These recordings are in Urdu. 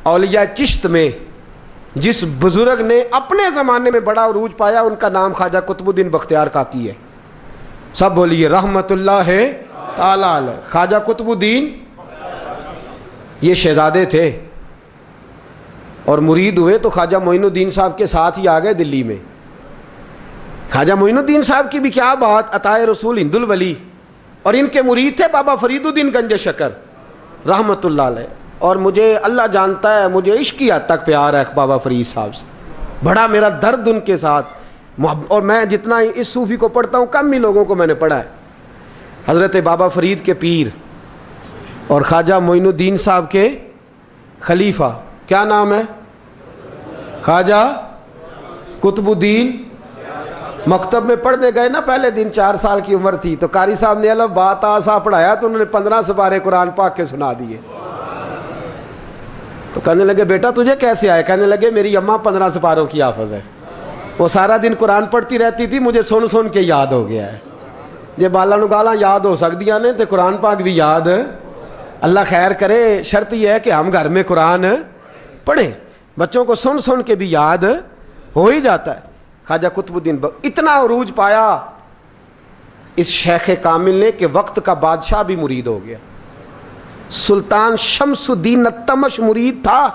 اولیاء چشت میں جس بزرگ نے اپنے زمانے میں بڑا عروج پایا ان کا نام خواجہ قطب الدین بختیار کاکی ہے. سب بولیے رحمت اللہ تعالی علیہ. خواجہ قطب الدین یہ شہزادے تھے اور مرید ہوئے تو خواجہ معین الدین صاحب کے ساتھ ہی آ گئے دلی میں. خواجہ معین الدین صاحب کی بھی کیا بات، عطائے رسول ہند الولی، اور ان کے مرید تھے بابا فرید الدین گنج شکر رحمت اللہ علیہ. اور مجھے اللہ جانتا ہے مجھے عشق کی حد تک پیار ہے بابا فرید صاحب سے، بڑا میرا درد ان کے ساتھ. اور میں جتنا اس صوفی کو پڑھتا ہوں کم ہی لوگوں کو میں نے پڑھا ہے. حضرت بابا فرید کے پیر اور خواجہ معین الدین صاحب کے خلیفہ کیا نام ہے؟ خواجہ قطب الدین. مکتب میں پڑھنے گئے نا پہلے دن، 4 سال کی عمر تھی، تو قاری صاحب نے الف با تا سا پڑھایا تو انہوں نے 15 سپارے قرآن پاک کے سنا دیے. تو کہنے لگے بیٹا تجھے کیسے آئے؟ کہنے لگے میری اماں 15 سپاروں کی حافظ ہے، وہ سارا دن قرآن پڑھتی رہتی تھی، مجھے سن سن کے یاد ہو گیا ہے. یہ بالا نگالاں یاد ہو سکدیاں نے تو قرآن پاک بھی یاد. اللہ خیر کرے، شرط یہ ہے کہ ہم گھر میں قرآن پڑھیں، بچوں کو سن سن کے بھی یاد ہو ہی جاتا ہے. خواجہ قطب الدین اتنا عروج پایا اس شیخ کامل نے کہ وقت کا بادشاہ بھی مرید ہو گیا. سلطان شمس الدین التمش مرید تھا،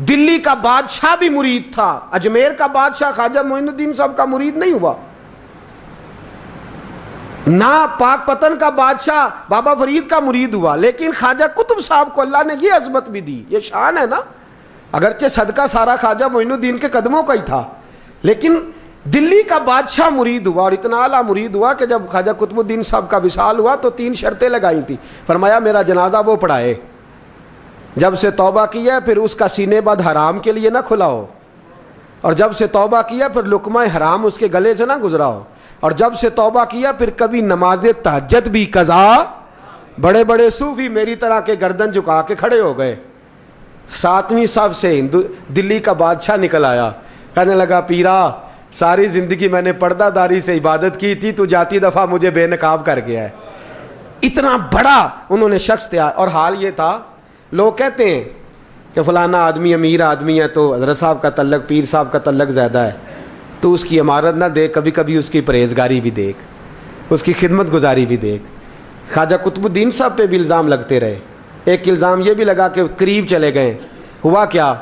دلی کا بادشاہ بھی مرید تھا. اجمیر کا بادشاہ خواجہ معین الدین صاحب کا مرید نہیں ہوا، نہ پاک پتن کا بادشاہ بابا فرید کا مرید ہوا. لیکن خواجہ قطب صاحب کو اللہ نے یہ عظمت بھی دی، یہ شان ہے نا. اگرچہ صدقہ سارا خواجہ معین الدین کے قدموں کا ہی تھا، لیکن دلی کا بادشاہ مرید ہوا، اور اتنا اعلیٰ مرید ہوا کہ جب خواجہ قطب الدین صاحب کا وصال ہوا تو 3 شرطیں لگائی تھی. فرمایا میرا جنازہ وہ پڑھائے، جب سے توبہ کیا پھر اس کا سینے بد حرام کے لیے نہ کھلا ہو، اور جب سے توبہ کیا پھر لقمہ حرام اس کے گلے سے نہ گزرا ہو، اور جب سے توبہ کیا پھر کبھی نماز تہجد بھی قضا. بڑے بڑے صوفی میری طرح کے گردن جھکا کے کھڑے ہو گئے. 7ویں صف سے دلی کا بادشاہ نکل آیا، کہنے لگا پیرا ساری زندگی میں نے پردہ داری سے عبادت کی تھی، تو جاتی دفعہ مجھے بے نقاب کر گیا ہے. اتنا بڑا انہوں نے شخص تیار. اور حال یہ تھا، لوگ کہتے ہیں کہ فلانا آدمی امیر آدمی ہے تو حضرت صاحب کا تعلق پیر صاحب کا تعلق زیادہ ہے، تو اس کی عمارت نہ دیکھ، کبھی کبھی اس کی پرہیزگاری بھی دیکھ، اس کی خدمت گزاری بھی دیکھ. خواجہ قطب الدین صاحب پہ بھی الزام لگتے رہے. ایک الزام یہ بھی لگا کہ قریب چلے گئے. ہوا کیا،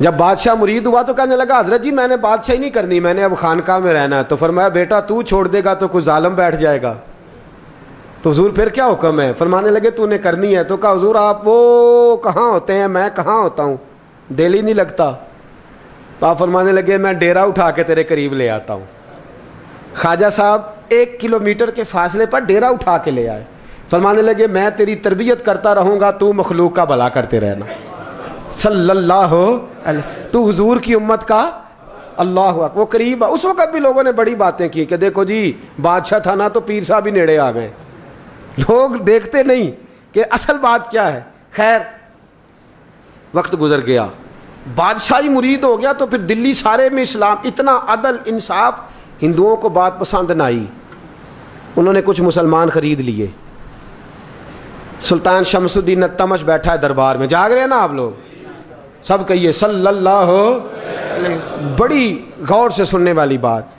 جب بادشاہ مرید ہوا تو کہنے لگا حضرت جی میں نے بادشاہی نہیں کرنی، میں نے اب خانقاہ میں رہنا ہے. تو فرمایا بیٹا تو چھوڑ دے گا تو کوئی ظالم بیٹھ جائے گا. تو حضور پھر کیا حکم ہے؟ فرمانے لگے تو نے کرنی ہے. تو کہا حضور آپ وہ کہاں ہوتے ہیں، میں کہاں ہوتا ہوں، دل ہی نہیں لگتا. تو آپ فرمانے لگے میں ڈیرا اٹھا کے تیرے قریب لے آتا ہوں. خواجہ صاحب 1 کلومیٹر کے فاصلے پر ڈیرا اٹھا کے لے آئے. فرمانے لگے میں تیری تربیت کرتا رہوں گا، تو مخلوق کا بھلا کرتے رہنا. صلی اللہ علیہ، تو حضور کی امت کا اللہ اکبر. وہ قریب، اس وقت بھی لوگوں نے بڑی باتیں کی کہ دیکھو جی بادشاہ تھا نا تو پیر صاحب ہی نیڑے آ گئے. لوگ دیکھتے نہیں کہ اصل بات کیا ہے. خیر وقت گزر گیا، بادشاہی مرید ہو گیا، تو پھر دلی سارے میں اسلام، اتنا عدل انصاف. ہندوؤں کو بات پسند نہ آئی، انہوں نے کچھ مسلمان خرید لیے. سلطان شمس الدین التمش بیٹھا ہے دربار میں، جاگ رہے ہیں نا آپ لوگ، سب کہیے صلی اللہ علیہ. بڑی غور سے سننے والی بات.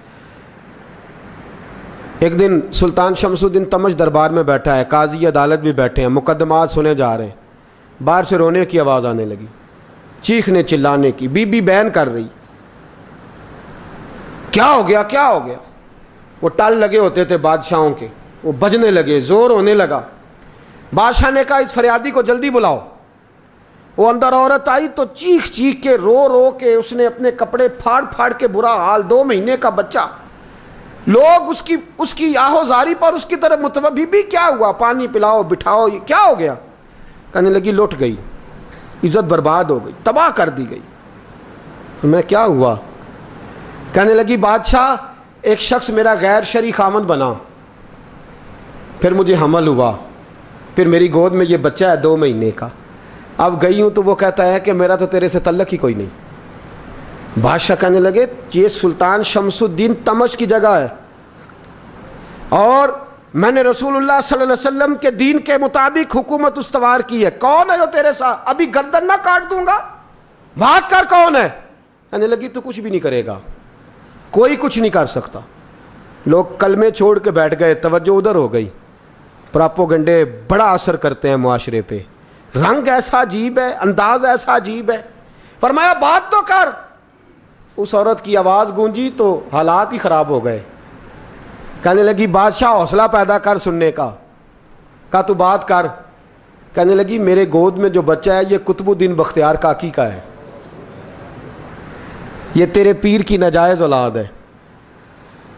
ایک دن سلطان شمس الدین تمش دربار میں بیٹھا ہے، قاضی عدالت بھی بیٹھے ہیں، مقدمات سنے جا رہے ہیں. باہر سے رونے کی آواز آنے لگی، چیخنے چلانے کی. بی بی بیان کر رہی، کیا ہو گیا کیا ہو گیا. وہ ٹال لگے ہوتے تھے بادشاہوں کے، وہ بجنے لگے، زور ہونے لگا. بادشاہ نے کہا اس فریادی کو جلدی بلاؤ. وہ اندر عورت آئی تو چیخ چیخ کے رو رو کے اس نے اپنے کپڑے پھاڑ پھاڑ کے، برا حال، 2 مہینے کا بچہ. لوگ اس کی آہو زاری پر اس کی طرف متوجہ. بی بی کیا ہوا، پانی پلاؤ بٹھاؤ، یہ کیا ہو گیا. کہنے لگی لٹ گئی، عزت برباد ہو گئی، تباہ کر دی گئی. میں کیا ہوا؟ کہنے لگی بادشاہ ایک شخص میرا غیر شرعی خامند بنا، پھر مجھے حمل ہوا، پھر میری گود میں یہ بچہ ہے 2 مہینے کا. اب گئی ہوں تو وہ کہتا ہے کہ میرا تو تیرے سے تعلق ہی کوئی نہیں. بادشاہ کہنے لگے یہ سلطان شمس الدین تمش کی جگہ ہے، اور میں نے رسول اللہ صلی اللہ علیہ وسلم کے دین کے مطابق حکومت استوار کی ہے. کون ہے جو تیرے ساتھ؟ ابھی گردن نہ کاٹ دوں گا, بات کر کون ہے. کہنے لگی تو کچھ بھی نہیں کرے گا, کوئی کچھ نہیں کر سکتا. لوگ کلمے چھوڑ کے بیٹھ گئے, توجہ ادھر ہو گئی. پراپوگنڈے بڑا اثر کرتے ہیں معاشرے پہ. رنگ ایسا عجیب ہے, انداز ایسا عجیب ہے. فرمایا بات تو کر. اس عورت کی آواز گونجی تو حالات ہی خراب ہو گئے. کہنے لگی بادشاہ حوصلہ پیدا کر سننے کا. کہا تو بات کر. کہنے لگی میرے گود میں جو بچہ ہے یہ قطب الدین بختیار کاکی کا ہے, یہ تیرے پیر کی ناجائز اولاد ہے.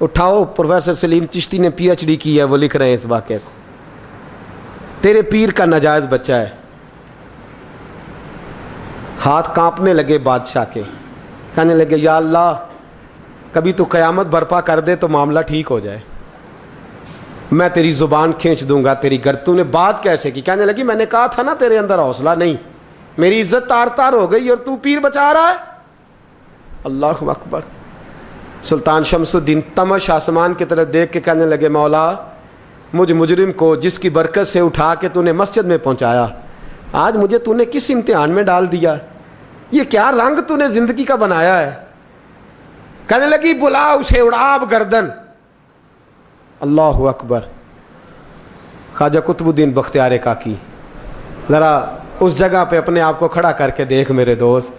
اٹھاؤ, پروفیسر سلیم چشتی نے پی ایچ ڈی کی ہے, وہ لکھ رہے ہیں اس واقعے کو. تیرے پیر کا ناجائز بچہ ہے. ہاتھ کانپنے لگے بادشاہ کے. کہنے لگے یا اللہ کبھی تو قیامت برپا کر دے تو معاملہ ٹھیک ہو جائے, میں تیری زبان کھینچ دوں گا تیری گردن. تو نے بات کیسے کی؟ کہنے لگی میں نے کہا تھا نا تیرے اندر حوصلہ نہیں, میری عزت تار تار ہو گئی اور تو پیر بچا رہا ہے. اللہ اکبر. سلطان شمس الدین تمش آسمان کی طرف دیکھ کے کہنے لگے مولا مجھ مجرم کو جس کی برکت سے اٹھا کے تو نے مسجد میں پہنچایا, آج مجھے تو نے کس امتحان میں ڈال دیا؟ یہ کیا رنگ تو نے زندگی کا بنایا ہے. کہنے لگی بلا اسے, اڑاب گردن. اللہ اکبر. خواجہ قطب الدین بختیار کاکی, ذرا اس جگہ پہ اپنے آپ کو کھڑا کر کے دیکھ میرے دوست.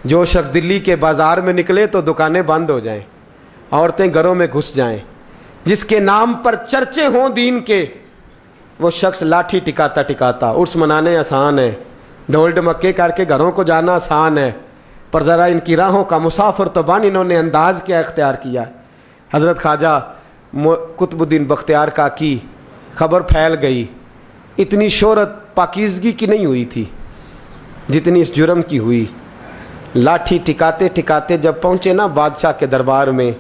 جو شخص دلی کے بازار میں نکلے تو دکانیں بند ہو جائیں, عورتیں گھروں میں گھس جائیں, جس کے نام پر چرچے ہوں دین کے, وہ شخص لاٹھی ٹکاتا ٹکاتا. عرس منانے آسان ہے, ڈھول ڈمکے کر کے گھروں کو جانا آسان ہے, پر ذرا ان کی راہوں کا مسافر تو بن انہوں نے انداز کیا اختیار کیا. حضرت خواجہ قطب الدین بختیار کاکی, خبر پھیل گئی. اتنی شہرت پاکیزگی کی نہیں ہوئی تھی جتنی اس جرم کی ہوئی. لاٹھی ٹکاتے ٹکاتے جب پہنچے نا بادشاہ کے دربار میں,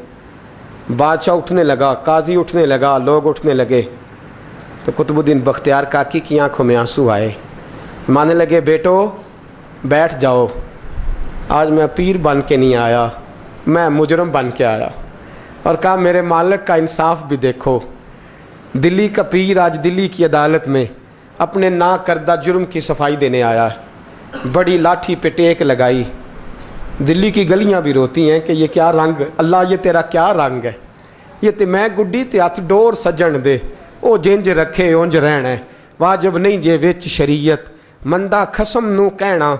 بادشاہ اٹھنے لگا, قاضی اٹھنے لگا, لوگ اٹھنے لگے, تو قطب الدین بختیار کاکی کی آنکھوں میں آنسو آئے. مانے لگے بیٹو بیٹھ جاؤ, آج میں پیر بن کے نہیں آیا, میں مجرم بن کے آیا. اور کہا میرے مالک کا انصاف بھی دیکھو, دلی کا پیر آج دلی کی عدالت میں اپنے نا کردہ جرم کی صفائی دینے آیا ہے. بڑی لاٹھی پہ ٹیک لگائی. دلی کی گلیاں بھی روتی ہیں کہ یہ کیا رنگ, اللہ یہ تیرا کیا رنگ ہے. یہ تے میں گڈی تے ہاتھ ڈور سجن دے, او جنج رکھے اونج رہنا ہے, واجب نہیں جے وچ شریعت, مندہ خسم نو کہنا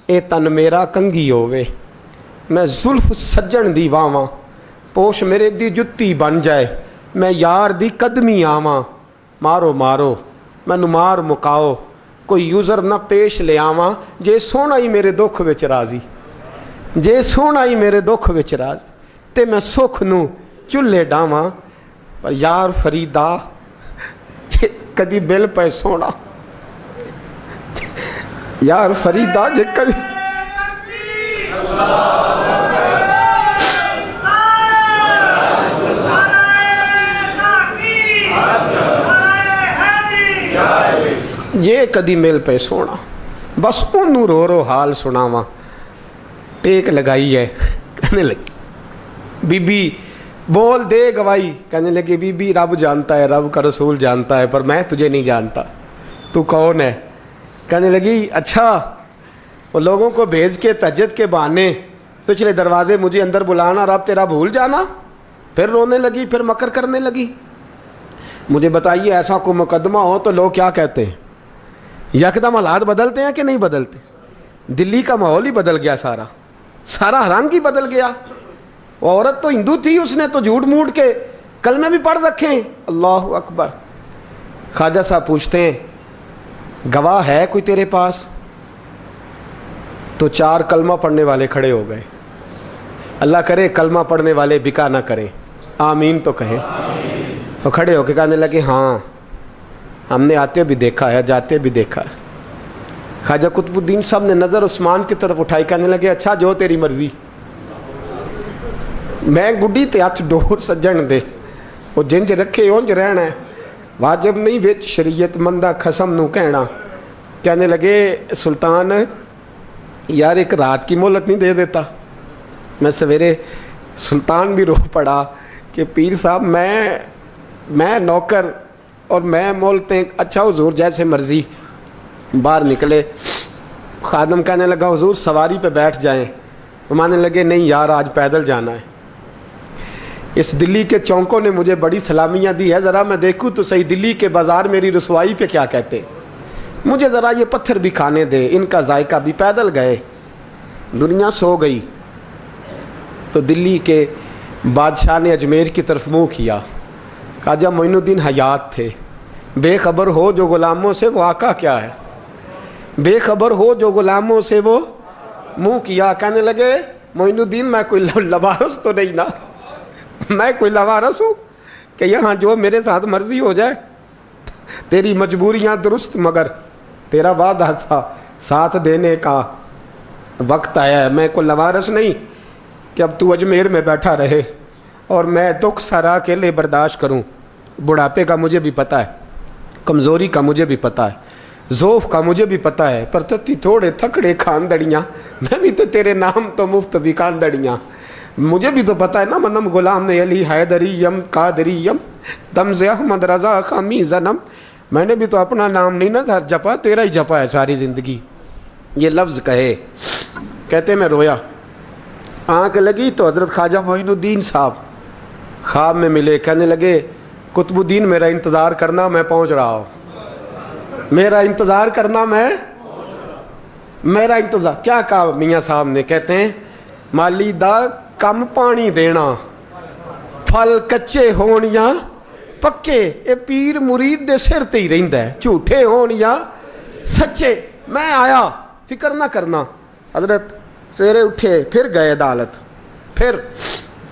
اے تن میرا کنگھی ہووے. میں زلف سجن دی واواں, پوش میرے دی جتی بن جائے, میں یار دی قدمی آواں. مارو مارو مینوں مار مکاؤ, کوئی یوزر نہ پیش لے آواں, جے سونا ہی میرے دکھ وچ راضی, جے سونا ہی میرے دکھ وچ راضی, تے میں سکھ نو چلے ڈاواں. پر یار فریدا جے کدی بل پے سونا, یار فریدا جے کدی یہ کدی مل پہ سونا, بس انہوں رو رو حال سناواں. ٹیک لگائی ہے. کہنے لگی بی بی بول دے گواہی. کہنے لگی بی بی رب جانتا ہے, رب کا رسول جانتا ہے, پر میں تجھے نہیں جانتا, تو کون ہے؟ کہنے لگی اچھا وہ لوگوں کو بھیج کے تہجد کے بہانے پچھلے دروازے مجھے اندر بلانا, رب تیرا بھول جانا. پھر رونے لگی, پھر مکر کرنے لگی. مجھے بتائیے ایسا کوئی مقدمہ ہو تو لوگ کیا کہتے ہیں؟ یکدم حالات بدلتے ہیں کہ نہیں بدلتے؟ دلی کا ماحول ہی بدل گیا, سارا رنگ ہی بدل گیا. وہ عورت تو ہندو تھی, اس نے تو جھوٹ موٹ کے کلمے بھی پڑھ رکھے ہیں. اللہ اکبر. خواجہ صاحب پوچھتے ہیں گواہ ہے کوئی تیرے پاس؟ تو 4 کلمہ پڑھنے والے کھڑے ہو گئے. اللہ کرے کلمہ پڑھنے والے بکا نہ کریں, آمین تو کہیں. وہ کھڑے ہو کے کہنے لگے ہاں ہم نے آتے بھی دیکھا ہے, جاتے بھی دیکھا ہے. خواجہ قطب الدین صاحب نے نظر عثمان کی طرف اٹھائی, کہنے لگے اچھا جو تیری مرضی, میں گڈی تے ہاتھ ڈور سجن دے, وہ جنج رکھے اونج رہنا ہے, واجب نہیں وچ شریعت, مندہ خسم نو کہنا. کہنے لگے سلطان یار ایک رات کی مہلت نہیں دے دیتا؟ میں سویرے سلطان بھی رو پڑا کہ پیر صاحب میں میں نوکر اور میں بولتے ہیں اچھا حضور جیسے مرضی. باہر نکلے, خادم کہنے لگا حضور سواری پہ بیٹھ جائیں. مانے لگے نہیں یار آج پیدل جانا ہے. اس دلی کے چونکوں نے مجھے بڑی سلامیاں دی ہے, ذرا میں دیکھوں تو صحیح دلی کے بازار میری رسوائی پہ کیا کہتے ہیں. مجھے ذرا یہ پتھر بھی کھانے دے, ان کا ذائقہ بھی. پیدل گئے, دنیا سو گئی تو دلی کے بادشاہ نے اجمیر کی طرف منہ کیا. خواجہ معین الدین حیات تھے. بے خبر ہو جو غلاموں سے وہ آقا کیا ہے, بے خبر ہو جو غلاموں سے وہ منہ کیا. کہنے لگے معین الدین میں کوئی لوارس تو نہیں نا, میں کوئی لوارس ہوں کہ یہاں جو میرے ساتھ مرضی ہو جائے. تیری مجبوریاں درست مگر تیرا وعدہ تھا ساتھ دینے کا, وقت آیا ہے. میں کوئی لوارس نہیں کہ اب تو اجمیر میں بیٹھا رہے اور میں دکھ سارا اکیلے برداشت کروں. بڑھاپے کا مجھے بھی پتہ ہے, کمزوری کا مجھے بھی پتہ ہے, ذوف کا مجھے بھی پتہ ہے, پر تتی تھوڑے تھکڑے خاندڑیاں, میں بھی تو تیرے نام تو مفت بھی خاندڑیاں. مجھے بھی تو پتہ ہے نا منم غلام نے علی حیدریم قادریم دمز احمد رضا خامی زنم. میں نے بھی تو اپنا نام نہیں نا جپا, تیرا ہی جپا ہے ساری زندگی. یہ لفظ کہے, کہتے میں رویا. آنکھ لگی تو حضرت خواجہ معین الدین صاحب خواب میں ملے. کہنے لگے قطب الدین میرا انتظار کرنا, میں پہنچ رہا ہوں. میرا انتظار کرنا, میرا انتظار. کیا کہا میاں صاحب نے؟ کہتے ہیں مالی دا کم پانی دینا, پھل کچے ہون یا پکے, اے پیر مرید دے سر تے ہی رہندا ہے, جھوٹے ہون یا سچے. میں آیا, فکر نہ کرنا. حضرت سویرے اٹھے, پھر گئے عدالت. پھر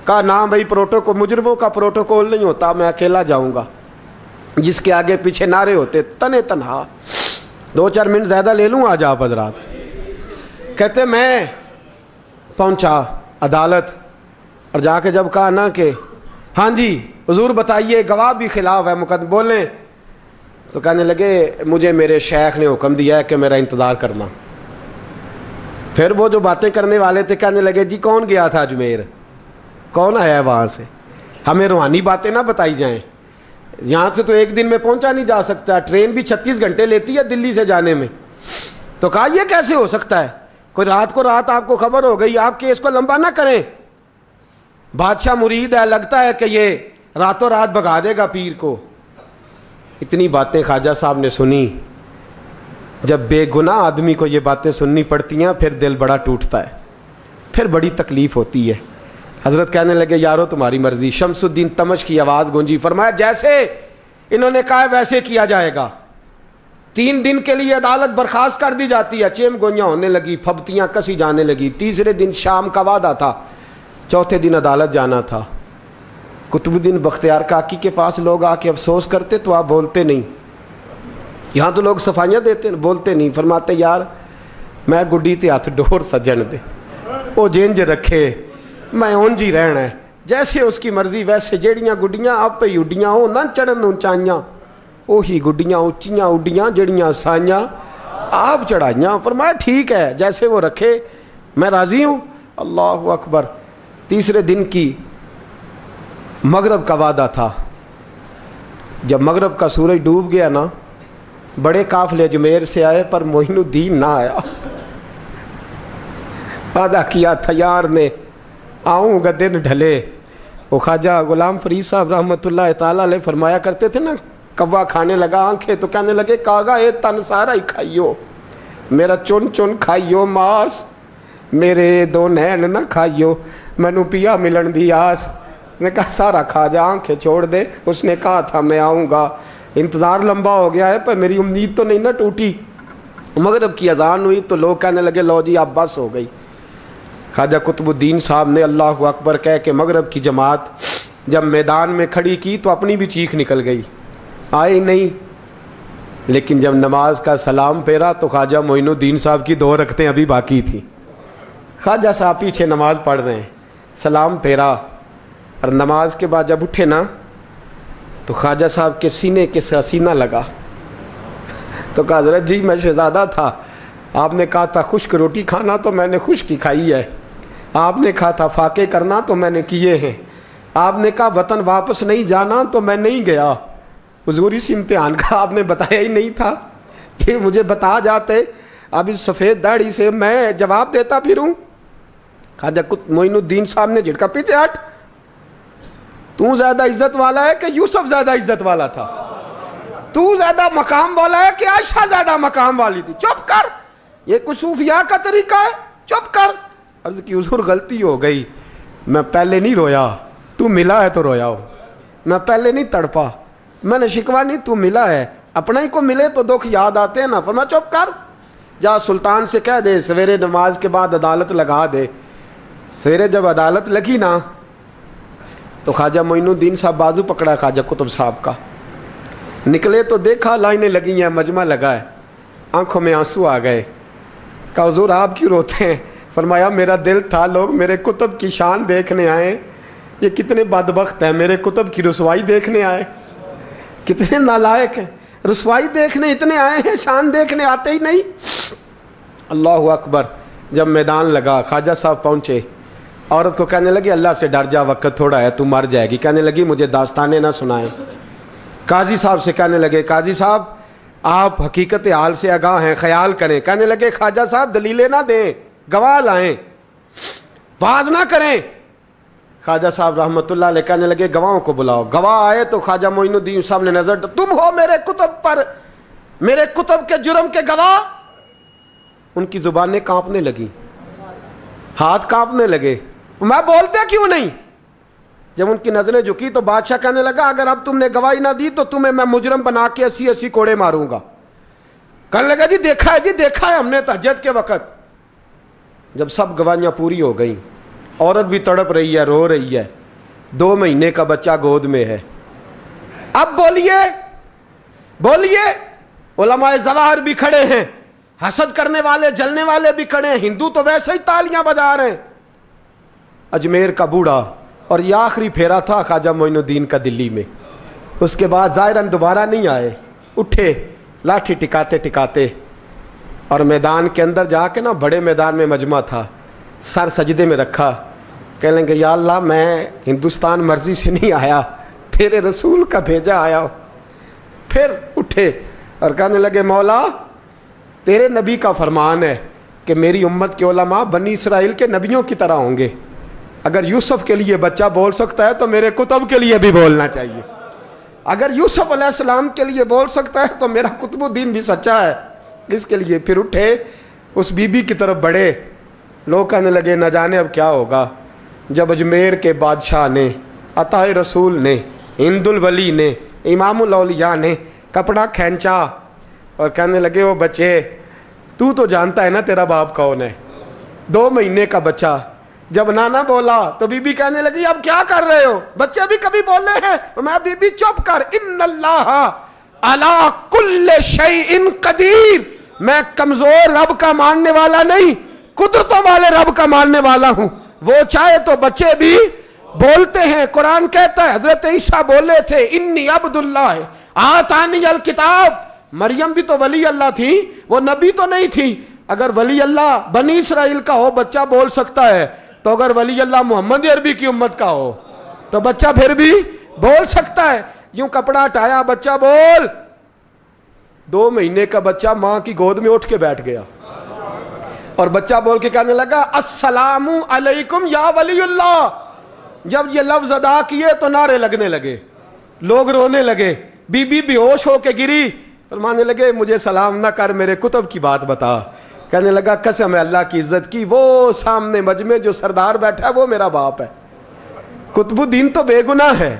کہا نام بھائی پروٹوکول, مجرموں کا پروٹوکول نہیں ہوتا, میں اکیلا جاؤں گا. جس کے آگے پیچھے نعرے ہوتے تنے تنہا. 2-4 منٹ زیادہ لے لوں آج آپ حضرات. کہتے میں پہنچا عدالت اور جا کے جب کہا نا کہ ہاں جی حضور بتائیے, گواہ بھی خلاف ہے, مقدمہ بولیں. تو کہنے لگے مجھے میرے شیخ نے حکم دیا ہے کہ میرا انتظار کرنا. پھر وہ جو باتیں کرنے والے تھے کہنے لگے جی کون گیا تھا اجمیر, کون آیا ہے وہاں سے, ہمیں روحانی باتیں نہ بتائی جائیں. یہاں سے تو ایک دن میں پہنچا نہیں جا سکتا, ٹرین بھی 36 گھنٹے لیتی ہے دلی سے جانے میں. تو کہا یہ کیسے ہو سکتا ہے, کوئی رات کو رات آپ کو خبر ہو گئی, آپ کیس کو لمبا نہ کریں. بادشاہ مرید ہے, لگتا ہے کہ یہ راتوں رات بھگا دے گا پیر کو. اتنی باتیں خواجہ صاحب نے سنی. جب بے گناہ آدمی کو یہ باتیں سننی پڑتی ہیں پھر دل بڑا ٹوٹتا ہے, پھر بڑی تکلیف ہوتی ہے. حضرت کہنے لگے یارو تمہاری مرضی. شمس الدین تمش کی آواز گونجی. فرمایا جیسے انہوں نے کہا ویسے کیا جائے گا. 3 دن کے لیے عدالت برخاست کر دی جاتی ہے. چیم گوئیاں ہونے لگی, پھبتیاں کسی جانے لگی. تیسرے دن شام کا وعدہ تھا, چوتھے دن عدالت جانا تھا. قطب الدین بختیار کاکی کے پاس لوگ آ کے افسوس کرتے تو آپ بولتے نہیں. یہاں تو لوگ صفائیاں دیتے بولتے نہیں. فرماتے یار میں گڈی تے ہاتھ ڈور سجن دے, وہ جینج رکھے, میں اونج ہی رہنا ہے, جیسے اس کی مرضی ویسے. جیڑیاں گڈیاں آپ پہ اڈیاں ہو نہ چڑھن اونچائیاں, وہی گڈیاں اونچیاں اڈیاں جڑیاں سائیاں آپ چڑھائیاں. فرمایا ٹھیک ہے جیسے وہ رکھے, میں راضی ہوں. اللہ اکبر. تیسرے دن کی مغرب کا وعدہ تھا. جب مغرب کا سورج ڈوب گیا نا, بڑے قافلے اجمیر سے آئے پر معین الدین نہ آیا. وعدہ کیا تھا یار نے, آؤں گا دن ڈھلے. وہ خواجہ غلام فرید صاحب رحمۃ اللہ تعالیٰ علیہ فرمایا کرتے تھے نا, کوا کھانے لگا آنکھیں تو کہنے لگے کاغا اے تن سارا ہی کھائیو, میرا چن چن کھائیو ماس, میرے 2 نین نہ کھائیو, مینو پیا ملن دی آس. نے کہا سارا کھا جا, آنکھیں چھوڑ دے. اس نے کہا تھا میں آؤں گا, انتظار لمبا ہو گیا ہے پر میری امید تو نہیں نہ ٹوٹی. مغرب کی اذان ہوئی تو لوگ کہنے لگے لو جی اب بس ہو گئی. خواجہ قطب الدین صاحب نے اللہ اکبر کہہ کے مغرب کی جماعت جب میدان میں کھڑی کی تو اپنی بھی چیخ نکل گئی, آئی نہیں. لیکن جب نماز کا سلام پھیرا تو خواجہ معین الدین صاحب کی 2 رکعتیں ابھی باقی تھیں. خواجہ صاحب پیچھے نماز پڑھ رہے ہیں, سلام پھیرا اور نماز کے بعد جب اٹھے نا تو خواجہ صاحب کے سینے کے سینہ لگا. تو کہا حضرت جی میں شہزادہ تھا, آپ نے کہا تھا خشک روٹی کھانا تو میں نے خشک کی کھائی ہے, آپ نے کہا تھا فاقے کرنا تو میں نے کیے ہیں, آپ نے کہا وطن واپس نہیں جانا تو میں نہیں گیا. حضور اس امتحان کا آپ نے بتایا ہی نہیں تھا. یہ مجھے بتا جاتے اب اس سفید داڑھی سے میں جواب دیتا پھروں. خواجہ معین الدین صاحب نے جھٹکا, پیچھے ہٹ, تو زیادہ عزت والا ہے کہ یوسف زیادہ عزت والا تھا؟ تو زیادہ مقام والا ہے کہ عائشہ زیادہ مقام والی تھی؟ چپ کر, یہ کچھ صوفیاء کا طریقہ ہے, چپ کر. عرض کی حضور غلطی ہو گئی, میں پہلے نہیں رویا, تو ملا ہے تو رویا ہو. میں پہلے نہیں تڑپا, میں نے شکوا نہیں, تو ملا ہے. اپنا ہی کو ملے تو دکھ یاد آتے ہیں نا. فرمایا چپ کر, جا سلطان سے کہہ دے سویرے نماز کے بعد عدالت لگا دے. سویرے جب عدالت لگی نا تو خواجہ معین الدین صاحب بازو پکڑا خواجہ قطب صاحب کا, نکلے تو دیکھا لائنیں لگی ہیں, مجمع لگا ہے, آنکھوں میں آنسو آ گئے. کہا حضور آپ کیوں روتے ہیں؟ فرمایا میرا دل تھا لوگ میرے کتب کی شان دیکھنے آئے, یہ کتنے بدبخت ہیں, میرے کتب کی رسوائی دیکھنے آئے. کتنے نالائق ہیں, رسوائی دیکھنے اتنے آئے ہیں, شان دیکھنے آتے ہی نہیں. اللہ اکبر. جب میدان لگا خواجہ صاحب پہنچے, عورت کو کہنے لگی اللہ سے ڈر جا, وقت تھوڑا ہے, تو مر جائے گی. کہنے لگی مجھے داستانیں نہ سنائیں. قاضی صاحب سے کہنے لگے قاضی صاحب آپ حقیقت حال سے آگاہ ہیں, خیال کریں. کہنے لگے خواجہ صاحب دلیلیں نہ دیں, گواہ لائیں, واز نہ کریں. خواجہ صاحب رحمۃ اللہ علیہ کہنے لگے گواہوں کو بلاؤ. گواہ آئے تو خواجہ معین الدین صاحب نے نظر, تم ہو میرے کتب پر, میرے کتب کے جرم کے گواہ. ان کی زبانیں کانپنے لگیں, ہاتھ کانپنے لگے. میں بولتے کیوں نہیں؟ جب ان کی نظریں جھکی تو بادشاہ کہنے لگا اگر اب تم نے گواہی نہ دی تو تمہیں میں مجرم بنا کے 80 کوڑے ماروں گا. کہنے لگا جی دیکھا ہے, جی دیکھا ہے ہم نے تہجد کے وقت. جب سب گواہیاں پوری ہو گئیں, عورت بھی تڑپ رہی ہے, رو رہی ہے, 2 مہینے کا بچہ گود میں ہے. اب بولیے بولیے. علماء ظواہر بھی کھڑے ہیں, حسد کرنے والے جلنے والے بھی کھڑے ہیں, ہندو تو ویسے ہی تالیاں بجا رہے ہیں. اجمیر کا بوڑھا, اور یہ آخری پھیرا تھا خواجہ معین الدین کا دلی میں. اس کے بعد ظاہراً دوبارہ نہیں آئے. اٹھے لاٹھی ٹکاتے ٹکاتے اور میدان کے اندر جا کے نا, بڑے میدان میں مجمع تھا, سر سجدے میں رکھا. کہنے لگے یا اللہ میں ہندوستان مرضی سے نہیں آیا, تیرے رسول کا بھیجا آیا ہوں. پھر اٹھے اور کہنے لگے مولا تیرے نبی کا فرمان ہے کہ میری امت کے علماء بنی اسرائیل کے نبیوں کی طرح ہوں گے. اگر یوسف کے لیے بچہ بول سکتا ہے تو میرے کتب کے لیے بھی بولنا چاہیے. اگر یوسف علیہ السلام کے لیے بول سکتا ہے تو میرا قطب الدین بھی سچا ہے. اس کے لیے پھر اٹھے, اس بی بی کی طرف بڑھے. لوگ کہنے لگے نہ جانے اب کیا ہوگا. جب اجمیر کے بادشاہ نے, عطا رسول نے, ہند الولی نے, امام الاولیاء نے کپڑا کھینچا اور کہنے لگے وہ بچے تو جانتا ہے نا تیرا باپ کون ہے, 2 مہینے کا بچہ. جب نانا بولا تو بی بی کہنے لگی اب کیا کر رہے ہو, بچے بھی کبھی بولے ہیں؟ میں بی بی چپ کر, ان اللہ علی کل شیء قدیر, میں کمزور رب کا ماننے والا نہیں, قدرتوں والے رب کا ماننے والا ہوں. وہ چاہے تو بچے بھی بولتے ہیں. قرآن کہتا ہے حضرت عیسیٰ بولے تھے انی عبداللہ آتانی الکتاب. مریم بھی تو ولی اللہ تھی, وہ نبی تو نہیں تھی. اگر ولی اللہ بنی اسرائیل کا ہو بچہ بول سکتا ہے, تو اگر ولی اللہ محمد عربی کی امت کا ہو تو بچہ پھر بھی بول سکتا ہے. یوں کپڑا ہٹایا, بچہ بول. 2 مہینے کا بچہ ماں کی گود میں اٹھ کے بیٹھ گیا اور بچہ بول کے کہنے لگا السلام علیکم یا ولی اللہ. جب یہ لفظ ادا کیے تو نعرے لگنے لگے, لوگ رونے لگے. بی بی بے ہوش ہو کے گری, فرمانے لگے مجھے سلام نہ کر, میرے کتب کی بات بتا. کہنے لگا قسم ہے اللہ کی عزت کی, وہ سامنے مجمع جو سردار بیٹھا ہے وہ میرا باپ ہے. قطب الدین تو بے گناہ ہے,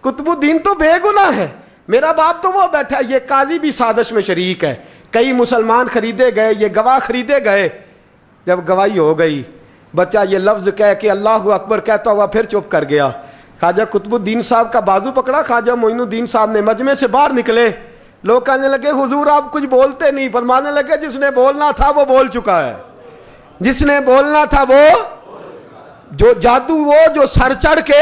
قطب الدین تو بے گناہ ہے, میرا باپ تو وہ بیٹھا ہے. یہ قاضی بھی سازش میں شریک ہے, کئی مسلمان خریدے گئے, یہ گواہ خریدے گئے. جب گواہی ہو گئی, بچہ یہ لفظ کہہ کے اللہ اکبر کہتا ہوا پھر چپ کر گیا. خواجہ قطب الدین صاحب کا بازو پکڑا, خواجہ معین الدین صاحب نے مجمع سے باہر نکلے. لوگ کہنے لگے حضور آپ کچھ بولتے نہیں. فرمانے لگے جس نے بولنا تھا وہ بول چکا ہے, جس نے بولنا تھا وہ جو جادو, وہ جو سر چڑھ کے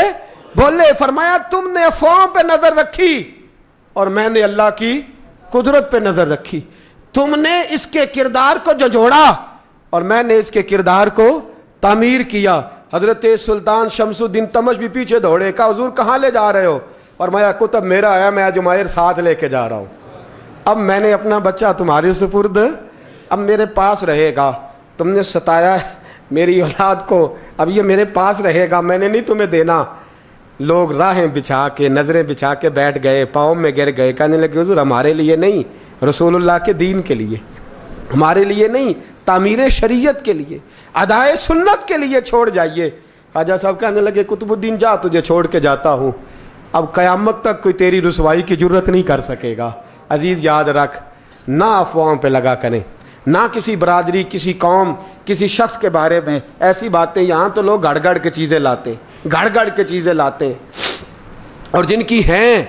بولے. فرمایا تم نے افواہوں پہ نظر رکھی اور میں نے اللہ کی قدرت پہ نظر رکھی. تم نے اس کے کردار کو جھنجھوڑا اور میں نے اس کے کردار کو تعمیر کیا. حضرت سلطان شمسالدین تمش بھی پیچھے دوڑے، کہا حضور کہاں لے جا رہے ہو؟ اور میں کتب میرا آیا، میں جمائر ساتھ لے کے جا رہا ہوں، اب میں نے اپنا بچہ تمہارے سپرد اب میرے پاس رہے گا، تم نے ستایا میری اولاد کو، اب یہ میرے پاس رہے گا، میں نے نہیں تمہیں دینا۔ لوگ راہیں بچھا کے نظریں بچھا کے بیٹھ گئے، پاؤں میں گر گئے، کہنے لگے حضور ہمارے لیے نہیں، رسول اللہ کے دین کے لیے، ہمارے لیے نہیں، تعمیر شریعت کے لیے، ادائے سنت کے لیے چھوڑ جائیے۔ خواجہ صاحب کہنے لگے قطب الدین جا، تجھے چھوڑ کے جاتا ہوں، اب قیامت تک کوئی تیری رسوائی کی جرت نہیں کر سکے گا۔ عزیز یاد رکھ، نہ افواہوں پہ لگا کریں، نہ کسی برادری، کسی قوم، کسی شخص کے بارے میں ایسی باتیں، یہاں تو لوگ گڑ گڑ کے چیزیں لاتے ہیں، گڑ گڑ کے چیزیں لاتے ہیں، اور جن کی ہیں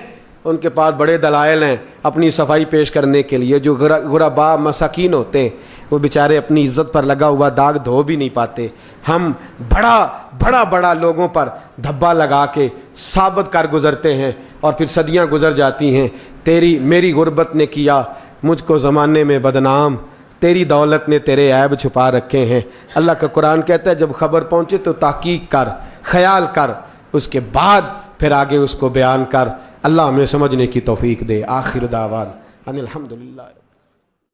ان کے پاس بڑے دلائل ہیں اپنی صفائی پیش کرنے کے لیے۔ جو غرباء مساکین ہوتے ہیں وہ بیچارے اپنی عزت پر لگا ہوا داغ دھو بھی نہیں پاتے، ہم بڑا لوگوں پر دھبا لگا کے ثابت کر گزرتے ہیں، اور پھر صدیاں گزر جاتی ہیں۔ میری غربت نے کیا مجھ کو زمانے میں بدنام، تیری دولت نے تیرے عیب چھپا رکھے ہیں۔ اللہ کا قرآن کہتا ہے جب خبر پہنچے تو تحقیق کر، خیال کر، اس کے بعد پھر آگے اس کو بیان کر۔ اللہ ہمیں سمجھنے کی توفیق دے۔ آخر دعوان ان الحمدللہ۔